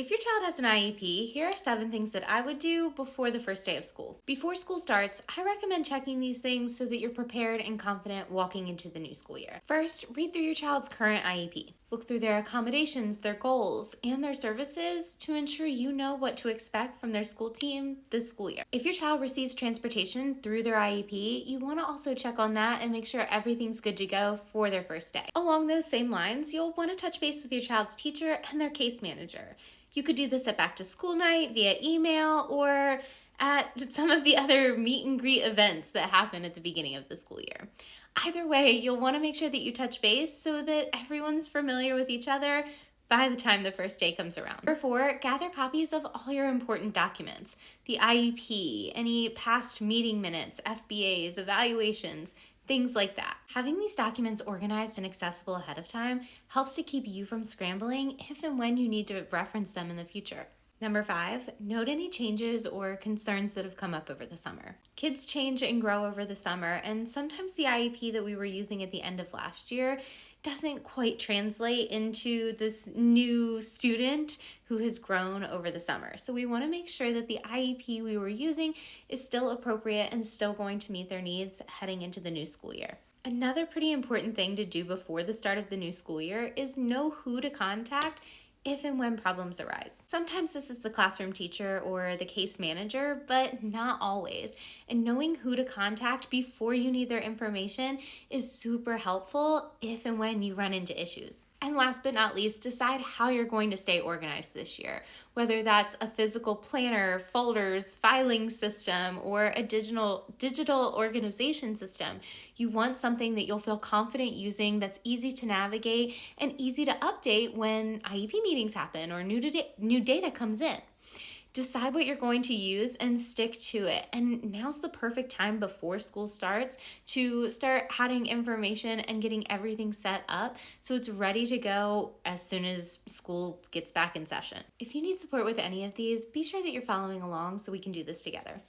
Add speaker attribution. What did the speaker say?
Speaker 1: If your child has an IEP, here are 7 things that I would do before the first day of school. Before school starts, I recommend checking these things so that you're prepared and confident walking into the new school year. First, read through your child's current IEP. Look through their accommodations, their goals, and their services to ensure you know what to expect from their school team this school year. If your child receives transportation through their IEP, you want to also check on that and make sure everything's good to go for their first day. Along those same lines, you'll want to touch base with your child's teacher and their case manager. You could do this at back to school night, via email, or at some of the other meet and greet events that happen at the beginning of the school year. Either way, you'll want to make sure that you touch base so that everyone's familiar with each other by the time the first day comes around. Number 4, gather copies of all your important documents. The IEP, any past meeting minutes, FBAs, evaluations, things like that. Having these documents organized and accessible ahead of time helps to keep you from scrambling if and when you need to reference them in the future. Number 5, note any changes or concerns that have come up over the summer. Kids change and grow over the summer, and sometimes the IEP that we were using at the end of last year doesn't quite translate into this new student who has grown over the summer. So we want to make sure that the IEP we were using is still appropriate and still going to meet their needs heading into the new school year. Another pretty important thing to do before the start of the new school year is know who to contact if and when problems arise. Sometimes this is the classroom teacher or the case manager, but not always. And knowing who to contact before you need their information is super helpful if and when you run into issues. And last but not least, decide how you're going to stay organized this year, whether that's a physical planner, folders, filing system, or a digital organization system. You want something that you'll feel confident using, that's easy to navigate and easy to update when IEP meetings happen or new data comes in. Decide what you're going to use and stick to it. And now's the perfect time before school starts to start adding information and getting everything set up so it's ready to go as soon as school gets back in session. If you need support with any of these, be sure that you're following along so we can do this together.